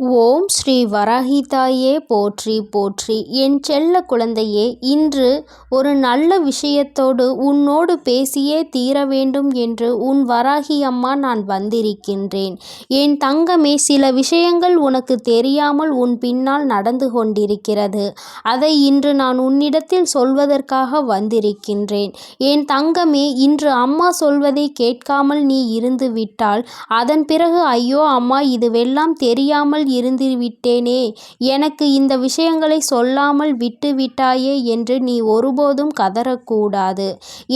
ஓம் ஸ்ரீ வராஹிதாயே போற்றி போற்றி. என் செல்ல குழந்தையே, இன்று ஒரு நல்ல விஷயத்தோடு உன்னோடு பேசியே தீர வேண்டும் என்று உன் வராகி அம்மா நான் வந்திருக்கின்றேன். என் தங்கமே, சில விஷயங்கள் உனக்கு தெரியாமல் உன் பின்னால் நடந்து கொண்டிருக்கிறது. அதை இன்று நான் உன்னிடத்தில் சொல்வதற்காக வந்திருக்கின்றேன். என் தங்கமே, இன்று அம்மா சொல்வதை கேட்காமல் நீ இருந்து விட்டால் அதன் பிறகு ஐயோ அம்மா, இதுவெல்லாம் தெரியாமல் இருந்து விட்டேனே, எனக்கு இந்த விஷயங்களை சொல்லாமல் விட்டு விட்டாயே என்று நீ ஒருபோதும் கதறக்கூடாது.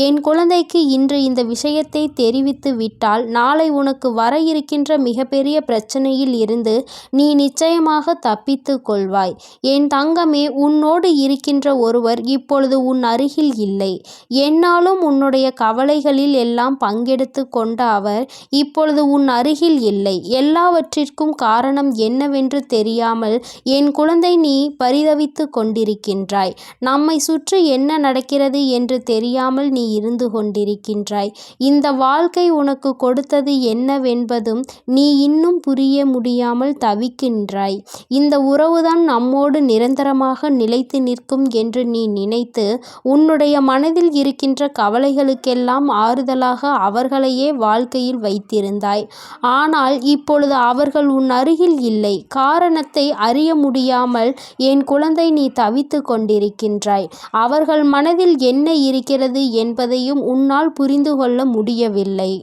என் குழந்தைக்கு இன்று இந்த விஷயத்தை தெரிவித்து விட்டால் நாளை உனக்கு வர இருக்கின்ற மிகப்பெரிய பிரச்சனையில் இருந்து நீ நிச்சயமாக தப்பித்து கொள்வாய். என் தங்கமே, உன்னோடு இருக்கின்ற ஒருவர் இப்பொழுது உன் அருகில் இல்லை. என்னாலும் உன்னுடைய கவலைகளில் எல்லாம் பங்கெடுத்து கொண்ட அவர் இப்பொழுது உன் அருகில் இல்லை. எல்லாவற்றிற்கும் காரணம் என்னவென்று தெரியாமல் என் குழந்தை நீ பரிதவித்து கொண்டிருக்கின்றாய். நம்மை சுற்றி என்ன நடக்கிறது என்று தெரியாமல் நீ இருந்து கொண்டிருக்கின்றாய். இந்த வாழ்க்கை உனக்கு கொடுத்தது என்னவென்பதும் நீ இன்னும் புரிய முடியாமல் தவிக்கின்றாய். இந்த உறவுதான் நம்மோடு நிரந்தரமாக நிலைத்து நிற்கும் என்று நீ நினைத்து உன்னுடைய மனதில் இருக்கின்ற கவலைகளுக்கெல்லாம் ஆறுதலாக அவர்களையே வாழ்க்கையில் வைத்திருந்தாய். ஆனால் இப்பொழுது அவர்கள் உன் அருகில் இல்லை. காரணத்தை அறிய முடியாமல் என் குழந்தை நீ தவித்து கொண்டிருக்கின்றாய். அவர்கள் மனதில் என்ன இருக்கிறது என்பதையும் உன்னால் புரிந்து கொள்ள முடியவில்லை.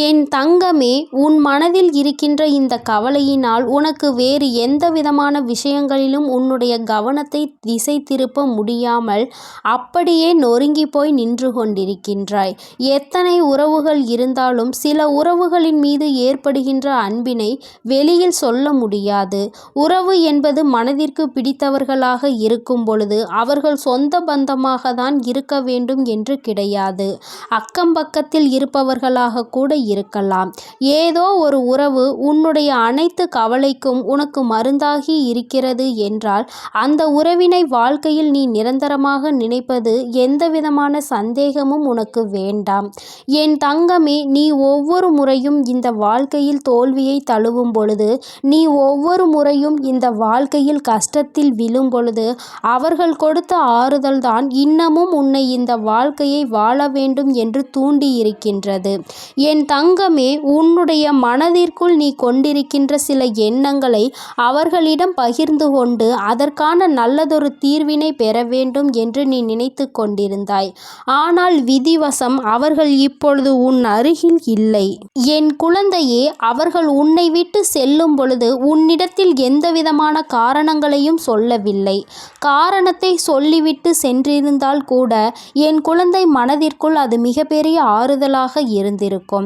என் தங்கமே, உன் மனதில் இருக்கின்ற இந்த கவலையினால் உனக்கு வேறு எந்த விதமான விஷயங்களிலும் உன்னுடைய கவனத்தை திசை திருப்ப முடியாமல் அப்படியே நொறுங்கி போய் நின்று கொண்டிருக்கின்றாய். எத்தனை உறவுகள் இருந்தாலும் சில உறவுகளின் மீது ஏற்படுகின்ற அன்பினை வெளியில் சொல்ல முடியாது. உறவு என்பது மனதிற்கு பிடித்தவர்களாக இருக்கும் பொழுது அவர்கள் சொந்த பந்தமாக தான் இருக்க வேண்டும் என்று கிடையாது. அக்கம் பக்கத்தில் இருப்பவர்களாக கூட இருக்கலாம். ஏதோ ஒரு உறவு உன்னுடைய அனைத்து கவலைக்கும் உனக்கு மருந்தாகி இருக்கிறது என்றால் அந்த உறவினை வாழ்க்கையில் நீ நிரந்தரமாக நினைப்பது எந்தவிதமான சந்தேகமும் உனக்கு வேண்டாம். என் தங்கமே, நீ ஒவ்வொரு முறையும் இந்த வாழ்க்கையில் தோல்வியை தழுவும் பொழுது, நீ ஒவ்வொரு முறையும் இந்த வாழ்க்கையில் கஷ்டத்தில் விழும் பொழுது அவர்கள் கொடுத்த ஆறுதல் தான் இன்னமும் உன்னை இந்த வாழ்க்கையை வாழ வேண்டும் என்று தூண்டி இருக்கின்றது. என் தங்கமே, உன்னுடைய மனதிற்குள் நீ கொண்டிருக்கின்ற சில எண்ணங்களை அவர்களிடம் பகிர்ந்து கொண்டு அதற்கான நல்லதொரு தீர்வினை பெற வேண்டும் என்று நீ நினைத்து கொண்டிருந்தாய். ஆனால் விதிவசம் அவர்கள் இப்பொழுது உன் அருகில் இல்லை. என் குழந்தையே, அவர்கள் உன்னை விட்டு செல்லும் பொழுது உன்னிடத்தில் எந்தவிதமான காரணங்களையும் சொல்லவில்லை. காரணத்தை சொல்லிவிட்டு சென்றிருந்தால் கூட என் குழந்தை மனதிற்குள் அது மிகப்பெரிய ஆறுதலாக இருந்திருக்கும்.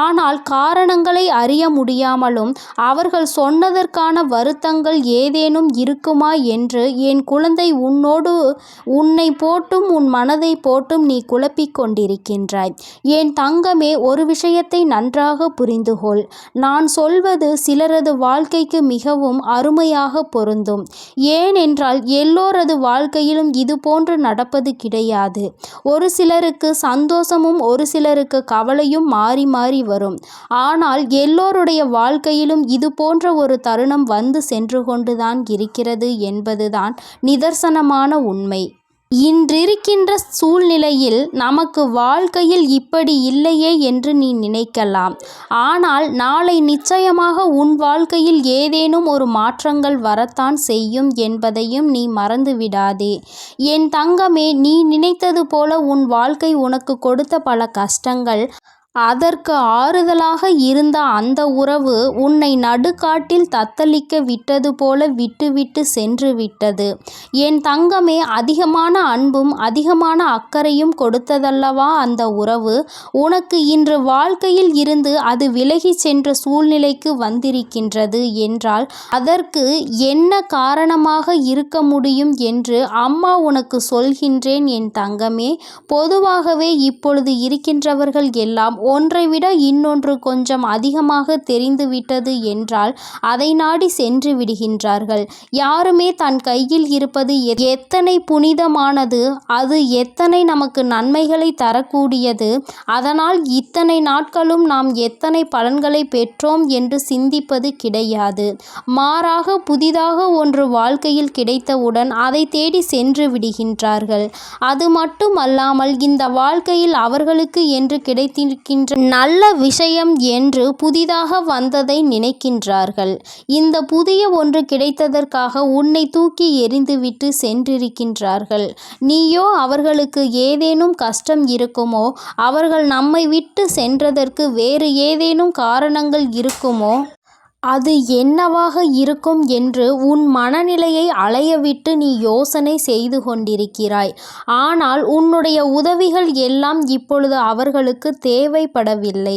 ஆனால் காரணங்களை அறிய முடியாமலும் அவர்கள் சொன்னதற்கான வருத்தங்கள் ஏதேனும் இருக்குமா என்று என் குழந்தை உன்னை போட்டும் உன் மனதை போட்டும் நீ குழப்பிக் கொண்டிருக்கின்றாய். என் தங்கமே, ஒரு விஷயத்தை நன்றாக புரிந்துகொள். நான் சொல்வது சிலரது வாழ்க்கைக்கு மிகவும் அருமையாக பொருந்தும். ஏனென்றால் எல்லோரது வாழ்க்கையிலும் இது போன்று நடப்பது கிடையாது. ஒரு சிலருக்கு சந்தோஷமும் ஒரு சிலருக்கு கவலையும் மாறி மாறி வரும். ஆனால் எல்லோருடைய வாழ்க்கையிலும் இது போன்ற ஒரு தருணம் வந்து சென்று கொண்டுதான் இருக்கிறது என்பதுதான் நிதர்சனமான உண்மை. இன்றிருக்கின்ற சூழ்நிலையில் நமக்கு வாழ்க்கையில் இப்படி இல்லையே என்று நீ நினைக்கலாம். ஆனால் நாளை நிச்சயமாக உன் வாழ்க்கையில் ஏதேனும் ஒரு மாற்றங்கள் வரத்தான் செய்யும் என்பதையும் நீ மறந்துவிடாதே. என் தங்கமே, நீ நினைத்தது போல உன் வாழ்க்கை உனக்கு கொடுத்த பல கஷ்டங்கள், அதற்கு ஆறுதலாக இருந்த அந்த உறவு உன்னை நடுக்காட்டில் தத்தளிக்க விட்டது போல விட்டுவிட்டு சென்று விட்டது. என் தங்கமே, அதிகமான அன்பும் அதிகமான அக்கறையும் கொடுத்ததல்லவா அந்த உறவு. உனக்கு இன்று வாழ்க்கையில் இருந்து அது விலகி சென்ற சூழ்நிலைக்கு வந்திருக்கின்றது என்றால் அதற்கு என்ன காரணமாக இருக்க முடியும் என்று அம்மா உனக்கு சொல்கின்றேன். என் தங்கமே, பொதுவாகவே இப்பொழுது இருக்கின்றவர்கள் எல்லாம் ஒன்றை விட இன்னொன்று கொஞ்சம் அதிகமாக தெரிந்துவிட்டது என்றால் அதை நாடி சென்று விடுகின்றார்கள். யாருமே தன் கையில் இருப்பது எத்தனை புனிதமானது, அது எத்தனை நமக்கு நன்மைகளை தரக்கூடியது, அதனால் இத்தனை நாட்களும் நாம் எத்தனை பலன்களை பெற்றோம் என்று சிந்திப்பது கிடையாது. மாறாக புதிதாக ஒன்று வாழ்க்கையில் கிடைத்தவுடன் அதை தேடி சென்று விடுகின்றார்கள். அது மட்டுமல்லாமல் இந்த வாழ்க்கையில் அவர்களுக்கு என்று கிடைத்திருக்கின்ற நல்ல விஷயம் என்று புதிதாக வந்ததை நினைக்கின்றார்கள். இந்த புதிய ஒன்று கிடைத்ததற்காக உன்னை தூக்கி எறிந்துவிட்டு சென்றிருக்கின்றார்கள். நீயோ அவர்களுக்கு ஏதேனும் கஷ்டம் இருக்குமோ, அவர்கள் நம்மை விட்டு சென்றதற்கு வேறு ஏதேனும் காரணங்கள் இருக்குமோ, அது என்னவாக இருக்கும் என்று உன் மனநிலையை அலையவிட்டு நீ யோசனை செய்து கொண்டிருக்கிறாய். ஆனால் உன்னுடைய உதவிகள் எல்லாம் இப்பொழுது அவர்களுக்கு தேவைப்படவில்லை.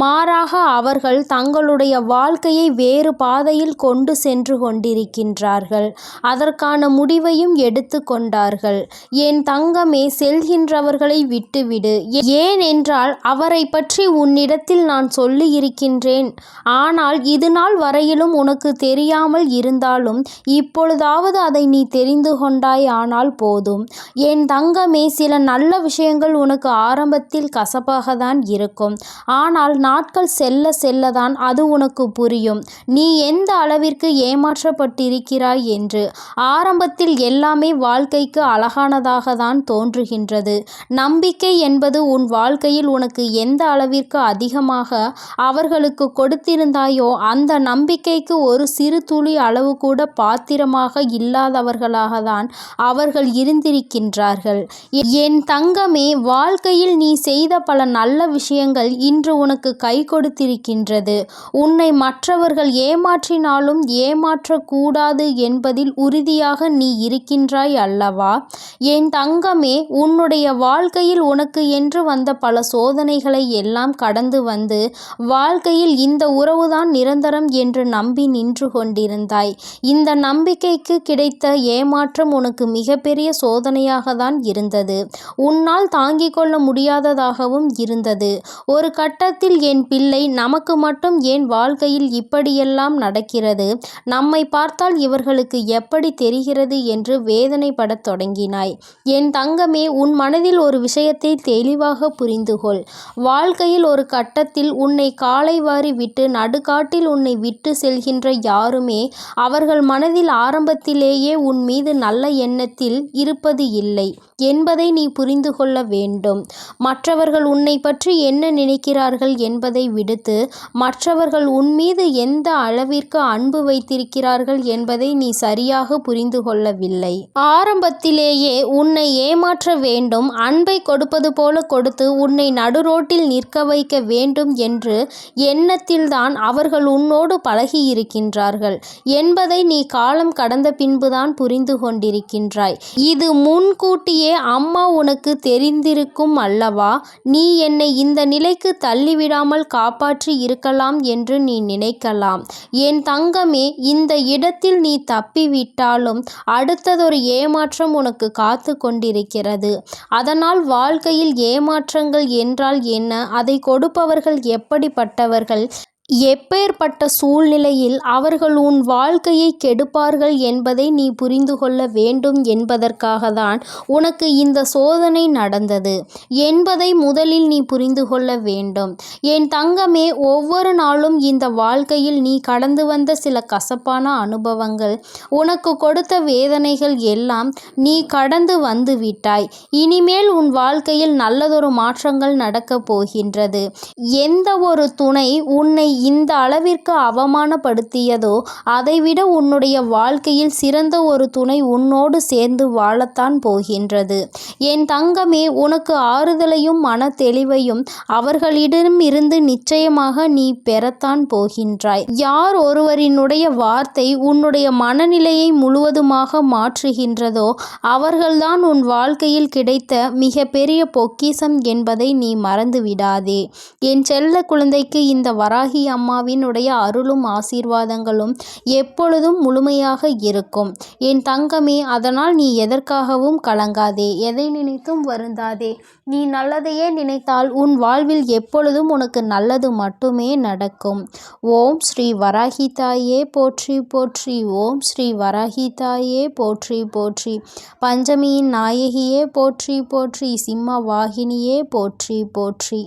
மாறாக அவர்கள் தங்களுடைய வாழ்க்கையை வேறு பாதையில் கொண்டு சென்று கொண்டிருக்கின்றார்கள். அதற்கான முடிவையும் எடுத்து கொண்டார்கள். என் தங்கமே, செல்கின்றவர்களை விட்டுவிடு. ஏனென்றால் அவரை பற்றி உன்னிடத்தில் நான் சொல்லியிருக்கின்றேன். ஆனால் இது நாள் வரையிலும் உனக்கு தெரியாமல் இருந்தாலும் இப்பொழுதாவது அதை நீ தெரிந்து கொண்டாய். ஆனால் போதும் என் தங்கமே. சில நல்ல விஷயங்கள் உனக்கு ஆரம்பத்தில் கசப்பாக தான் இருக்கும். ஆனால் நாட்கள் செல்ல செல்லதான் அது உனக்கு புரியும் நீ எந்த அளவிற்கு ஏமாற்றப்பட்டிருக்கிறாய் என்று. ஆரம்பத்தில் எல்லாமே வாழ்க்கைக்கு அழகானதாக தான் தோன்றுகின்றது. நம்பிக்கை என்பது உன் வாழ்க்கையில் உனக்கு எந்த அளவிற்கு அதிகமாக அவர்களுக்கு கொடுத்திருந்தாயோ அந்த நம்பிக்கைக்கு ஒரு சிறு துளி அளவு கூட பாத்திரமாக இல்லாதவர்களாக தான் அவர்கள் இருந்திருக்கின்றார்கள். என் தங்கமே, வாழ்க்கையில் நீ செய்த பல நல்ல விஷயங்கள் இன்று உனக்கு கை கொடுத்திருக்கின்றது. உன்னை மற்றவர்கள் ஏமாற்றினாலும் ஏமாற்றக்கூடாது என்பதில் உறுதியாக நீ இருக்கின்றாய் அல்லவா? என் தங்கமே, உன்னுடைய வாழ்க்கையில் உனக்கு என்று வந்த பல சோதனைகளை எல்லாம் கடந்து வந்து வாழ்க்கையில் இந்த உறவுதான் நிரந்தரம் என்று நம்பி நின்று கொண்டிருந்தாய். இந்த நம்பிக்கைக்கு கிடைத்த ஏமாற்றம் உனக்கு மிகப்பெரிய சோதனையாக தான் இருந்தது. உன்னால் தாங்கிக் கொள்ள முடியாததாகவும் இருந்தது. ஒரு கட்டத்தில் என் பிள்ளை, நமக்கு மட்டும் ஏன் வாழ்க்கையில் இப்படியெல்லாம் நடக்கிறது, நம்மை பார்த்தால் இவர்களுக்கு எப்படி தெரிகிறது என்று வேதனைப்படத் தொடங்கினாய். என் தங்கமே, உன் மனதில் ஒரு விஷயத்தை தெளிவாக புரிந்துகொள். வாழ்க்கையில் ஒரு கட்டத்தில் உன்னை காலை வாரி விட்டு நடுக்காட்டில் உன்னை விட்டு செல்கின்ற யாருமே அவர்கள் மனதில் ஆரம்பத்திலேயே உன் மீது நல்ல எண்ணத்தில் இருப்பது இல்லை என்பதை நீ புரிந்து கொள்ள வேண்டும். மற்றவர்கள் உன்னை பற்றி என்ன நினைக்கிறார்கள் என்பதை விடுத்து மற்றவர்கள் உன் மீது எந்த அளவிற்கு அன்பு வைத்திருக்கிறார்கள் என்பதை நீ சரியாக புரிந்து கொள்ளவில்லை. ஆரம்பத்திலேயே உன்னை ஏமாற்ற வேண்டும், அன்பை கொடுப்பது போல கொடுத்து உன்னை நடுரோட்டில் நிற்க வைக்க வேண்டும் என்று எண்ணத்தில்தான் அவர்கள் உன்னோடு பழகியிருக்கின்றார்கள் என்பதை நீ காலம் கடந்த பின்புதான் புரிந்து கொண்டிருக்கின்றாய். இது முன்கூட்டியே அம்மா உனக்கு தெரிந்திருக்கும் அல்லவா? நீ என்னை இந்த நிலைக்கு தள்ளிவிடாமல் காப்பாற்றி இருக்கலாம் என்று நீ நினைக்கலாம். என் தங்கமே, இந்த இடத்தில் நீ தப்பிவிட்டாலும் அடுத்ததொரு ஏமாற்றம் உனக்கு காத்து கொண்டிருக்கிறது. அதனால் வாழ்க்கையில் ஏமாற்றங்கள் என்றால் என்ன, அதை கொடுப்பவர்கள் எப்படிப்பட்டவர்கள், எப்பேற்பட்ட சூழ்நிலையில் அவர்கள் உன் வாழ்க்கையை கெடுப்பார்கள் என்பதை நீ புரிந்து கொள்ள வேண்டும் என்பதற்காகத்தான் உனக்கு இந்த சோதனை நடந்தது என்பதை முதலில் நீ புரிந்து கொள்ள வேண்டும். என் தங்கமே, ஒவ்வொரு நாளும் இந்த வாழ்க்கையில் நீ கடந்து வந்த சில கசப்பான அனுபவங்கள், உனக்கு கொடுத்த வேதனைகள் எல்லாம் நீ கடந்து வந்து விட்டாய். இனிமேல் உன் வாழ்க்கையில் நல்லதொரு மாற்றங்கள் நடக்கப் போகின்றது. எந்த ஒரு துணை உன்னை இந்த அளவிற்கு அவமானப்படுத்தியதோ அதைவிட உன்னுடைய வாழ்க்கையில் சிறந்த ஒரு துணை உன்னோடு சேர்ந்து வாழத்தான் போகின்றது. என் தங்கமே, உனக்கு ஆறுதலையும் மன தெளிவையும் அவர்களிடம் இருந்து நிச்சயமாக நீ பெறத்தான் போகின்றாய். யார் ஒருவரினுடைய வார்த்தை உன்னுடைய மனநிலையை முழுவதுமாக மாற்றுகின்றதோ அவர்கள்தான் உன் வாழ்க்கையில் கிடைத்த மிக பெரிய பொக்கிஷம் என்பதை நீ மறந்து விடாதே. என் செல்ல குழந்தைக்கு இந்த வராகி அம்மாவினுடைய அருளும் ஆசீர்வாதங்களும் எப்பொழுதும் முழுமையாக இருக்கும் என் தங்கமே. அதனால் நீ எதற்காகவும் கலங்காதே, எதை நினைத்தும் வருந்தாதே. நீ நல்லதையே நினைத்தால் உன் வாழ்வில் எப்பொழுதும் உனக்கு நல்லது மட்டுமே நடக்கும். ஓம் ஸ்ரீ வராகி தாயே போற்றி போற்றி. ஓம் ஸ்ரீ வராகி தாயே போற்றி போற்றி. பஞ்சமியின் நாயகியே போற்றி போற்றி. சிம்ம வாகினியே போற்றி போற்றி.